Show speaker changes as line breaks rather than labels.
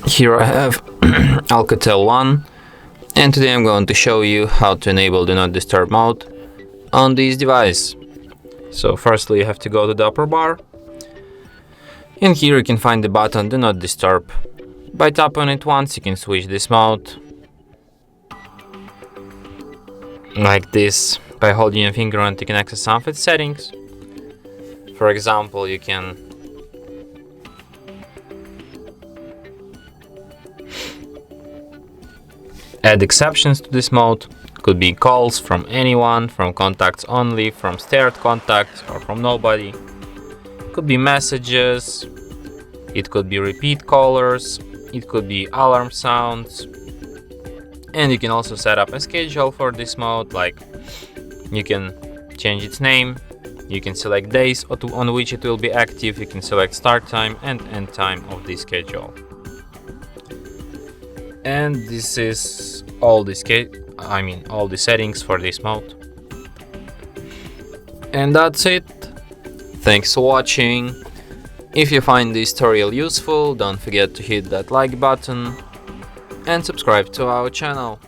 Here I have ALCATEL1, and today I'm going to show you how to enable Do Not Disturb mode on this device. So firstly you have to go to the upper bar, and here you can find the button Do Not Disturb. By tapping on it once you can switch this mode, like this. By holding your finger on it you can access some of its settings. For example, you can add exceptions to this mode. Could be calls from anyone, from contacts only, from shared contacts, or from nobody. Could be messages, it could be repeat callers, it could be alarm sounds. And you can also set up a schedule for this mode, like you can change its name, you can select days on which it will be active, you can select start time and end time of the schedule. And this is all the settings for this mode. And that's it. Thanks for watching. If you find this tutorial useful, don't forget to hit that like button and subscribe to our channel.